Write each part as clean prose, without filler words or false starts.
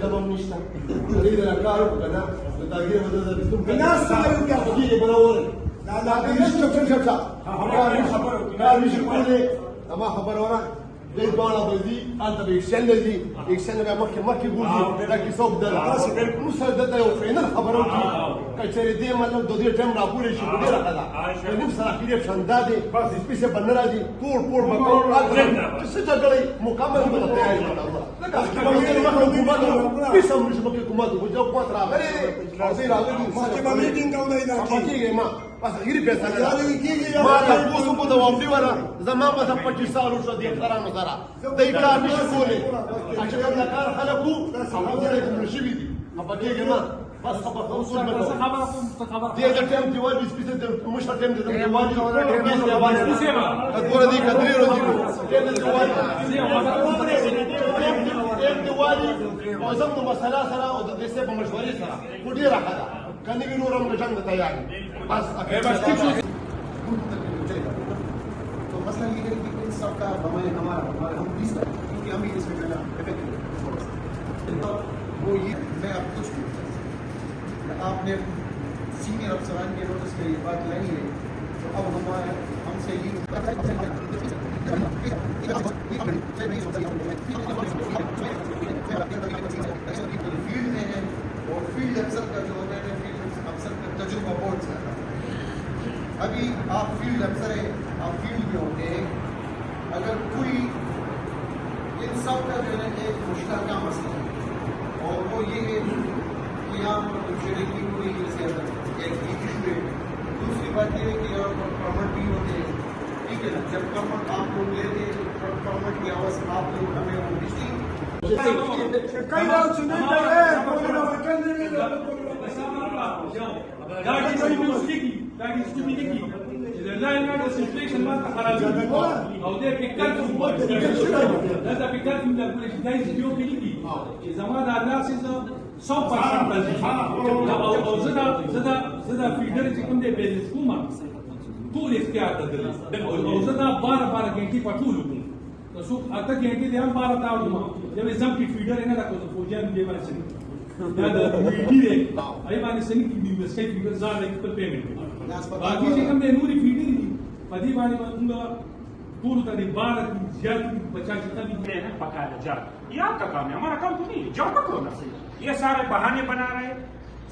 دبم نشتا تريد الأكار وكذا وتاجير بدل الناس تيجي بنور لا مش شفشة خبر مش كله ما خبر ورا ليش بالا بزي أنت بيكسل زي يكسل ما كي بوزي لكن صوب ده خلاص مش هذا يوفينا الخبر كشري دي مالنا دودير تام رابوري شو بدي ركلا نفس الأخير في شندادي بس بيسي بنرادي طول بقول تسجلي مكمل بالتياري بيسم مش بقول كمات وجو قطرة غير ما ميتين كونا إذا ما بس غير بس ما تبوسوا بده وامدي ورا زمان بس 25 سال وشو دي خرام زرا دايكار مش يقولي عشان كذا كار خلقوا خلاص مش بيدي أبغى ما بس خبر دي التيم ديوالي سبيسيد مش التيم ديوالي الدورة دي كدريرو دي ديوالي وزمن مسألة سرا ودرسة بمشورة سرا كدير هذا كان يبي نورم رجعنا تياري بس تو مسئلہ یہ ہے کہ ان سب کا ہمارا ہم بیس کیونکہ ہم ہی اس میں وہ یہ میں آپ کچھ آپ نے سینئر افسران کے نوٹس میں یہ بات لائی ہے تو اب ہم سے یہ فیلڈ میں ہے اور فیلڈ افسر کا جو ہوتا ہے فیلڈ افسر کا تجربہ بہت زیادہ ابھی آپ فیلڈ افسر ہیں آپ فیلڈ میں ہوتے ہیں اگر کوئی ان سب کا جو ہے ایک مشترکہ مسئلہ ہے اور وہ یہ ہے کہ یہاں پر شیڈنگ کی پوری جیسے ایک ایشو ہے دوسری بات یہ ہے کہ یہاں پر پرمٹ بھی ہوتے ہیں ٹھیک ہے نا جب پرمٹ آپ لوگ لیتے ہیں تو پرمٹ کی آواز آپ لوگ ہمیں وہ بجلی طول اختيار وزدا بارا گھنٹی پٹول تو سو اتا گھنٹی دے ہم بارا تا جب ایگزام کی فیڈر ہے نا کو فوجان دے واسے یا دا ویڈی دے ای باندې سن کی دی وسکے فیڈر زاد ایک پر پیمنٹ باقی چې کوم دے نوري فیڈر دی پدی باندې موږ پورو ته دی بارا کی زیات 50 تک بھی ہے پکایا جا یہ آپ کا کام ہے ہمارا کام تو نہیں جاؤ پکڑو نا یہ سارے بہانے بنا رہے ہیں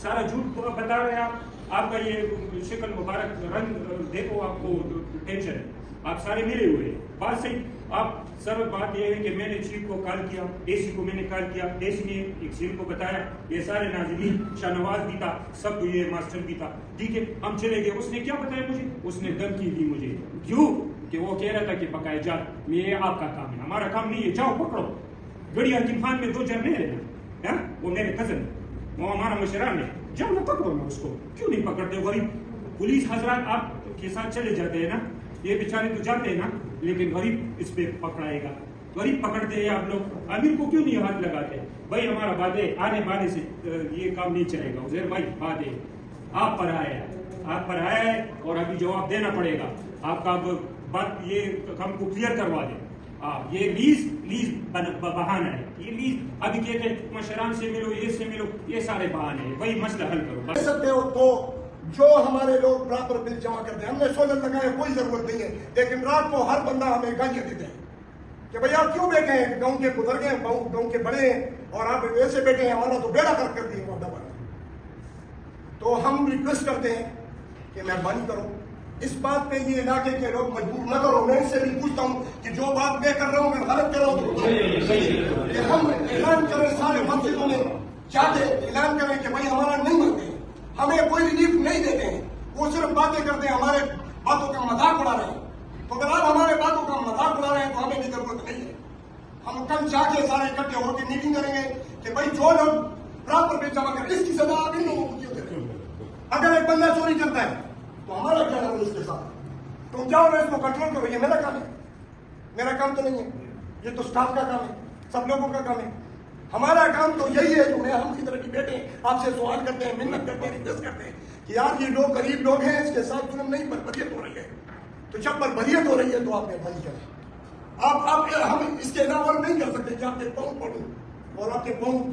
سارا جھوٹ بتا رہے ہیں آپ کا یہ شکل مبارک رنگ دیکھو آپ کو ٹینشن ہے آپ سارے ملے ہوئے ہیں بات صحیح آپ سر بات یہ ہے کہ میں نے چیف کو کال کیا اے سی کو میں نے کال کیا اے سی نے ایک سیل کو بتایا یہ سارے ناظرین شاہ نواز بھی تھا سب کو یہ ماسٹر بھی تھا ٹھیک ہے ہم چلے گئے اس نے کیا بتایا مجھے اس نے دھمکی دی مجھے کیوں کہ وہ کہہ رہا تھا کہ پکائے جا یہ آپ کا کام ہے ہمارا کام نہیں ہے جاؤ پکڑو گڑی حکیم خان میں 2 جن ہیں وہ میرے کزن وہ ہمارا مشران ہے جب نہ پکڑو نا اس کو کیوں نہیں پکڑتے غریب پولیس حضرات آپ کے ساتھ چلے جاتے ہیں نا یہ بیچارے تو جاتے ہیں نا لیکن غریب اس پہ پکڑائے گا غریب پکڑتے ہیں آپ لوگ امیر کو کیوں نہیں ہاتھ لگاتے بھائی ہمارا بات ہے آنے بانے سے یہ کام نہیں چلے گا عزیر بھائی بات ہے آپ پر آیا ہے اور ابھی جواب دینا پڑے گا آپ کا بات یہ ہم کو کلیئر کروا دیں یہ لیز بہانہ ہے یہ لیز ابھی کہتے ہیں مشران سے ملو یہ سے ملو یہ سارے بہانے ہیں وہی مسئلہ حل کرو سکتے ہو تو جو ہمارے لوگ برابر بل جمع کرتے ہیں ہم نے سولر لگائے کوئی ضرورت نہیں ہے لیکن رات کو ہر بندہ ہمیں گالیاں دیتے ہیں کہ بھئی آپ کیوں بیٹھے ہیں گاؤں کے بزرگ ہیں گاؤں کے بڑے ہیں اور آپ ایسے بیٹھے ہیں ہمارا تو بیڑا کر دیے وہ ڈبل تو ہم ریکویسٹ کرتے ہیں کہ مہربانی کرو اس بات پہ یہ علاقے کے لوگ مجبور نہ کرو میں ان سے بھی پوچھتا ہوں کہ جو بات میں کر رہا ہوں میں غلط کر رہا ہوں کہ ہم اعلان کریں سارے مسجدوں میں چاہتے اعلان کریں کہ بھائی ہمارا نہیں مانتے ہمیں کوئی ریلیف نہیں دیتے ہیں وہ صرف باتیں کرتے ہیں ہمارے باتوں کا مذاق اڑا رہے ہیں تو اگر آپ ہمارے باتوں کا مذاق اڑا رہے ہیں تو ہمیں بھی ضرورت نہیں ہے ہم کل جا کے سارے اکٹھے ہو کے میٹنگ کریں گے کہ بھائی جو لوگ برابر پہ جمع کریں اس کی سزا آپ ان لوگوں کو کیوں دیتے ہیں اگر ایک بندہ چوری کرتا ہے تو ہمارا کیا ہے اس کے ساتھ تم جاؤ نا اس کو کنٹرول کرو یہ میرا کام ہے میرا کام تو نہیں ہے یہ تو اسٹاف کا کام ہے سب لوگوں کا کام ہے ہمارا کام تو یہی ہے جو ہم کی طرح کی بیٹے آپ سے سوال کرتے ہیں محنت کرتے ہیں ریکویسٹ کرتے ہیں کہ یار یہ لوگ غریب لوگ ہیں اس کے ساتھ ظلم نہیں بربریت ہو رہی ہے تو جب بربریت ہو رہی ہے تو آپ مہربانی کریں آپ ہم اس کے علاوہ نہیں کر سکتے کہ آپ کے پاؤں پڑھوں اور آپ کے پاؤں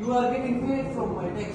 you are getting paid from my tax.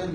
9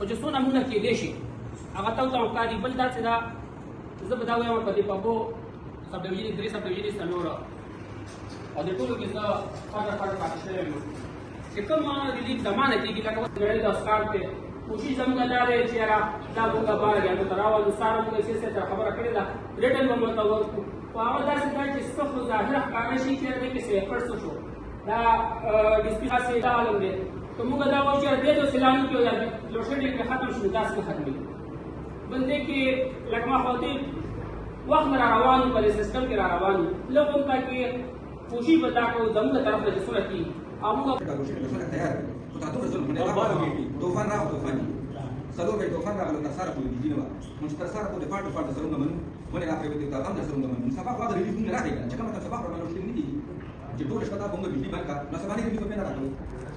o je suna muna ke deshi aga tauta ka di bal da tsida zubda wa ma padi pabo sabdevini dri sabdevini sanora o de tulu ki za fara ka shelu ekam ma relief zamana ki ki ka gare da skan pe kushi zamga da re chera da bunga ba ya to tarawa du sara mu se se ta khabara kare da return mo ta wo pawa da se ka ki saf zahira ka shi ke ne ke se per so da dispita se da alonge تو موږ دا وایو چې دې ته سلامي کې یا loud شیډینګ ختم شو داس نه ختمي بلته کې لکه ما خاطر وخت را روانو په سیستم کې را روانو لکه تا کې خوشي بدا کو زموږ طرف له صورت کې امو تیار تو تاسو ټول باندې طوفان راو طوفان سلو به طوفان راغلو تاسو په دې دیونه مونږ تر سره په پارت پارت سره موږ ونه راځي ته دا هم سره موږ سبا خو دا ریلیف نه راځي چې کومه سبا په لوډ شیډینګ دي چې ټول شپه تا موږ بجلی باندې نو سبا نه ریلیف په نه راځي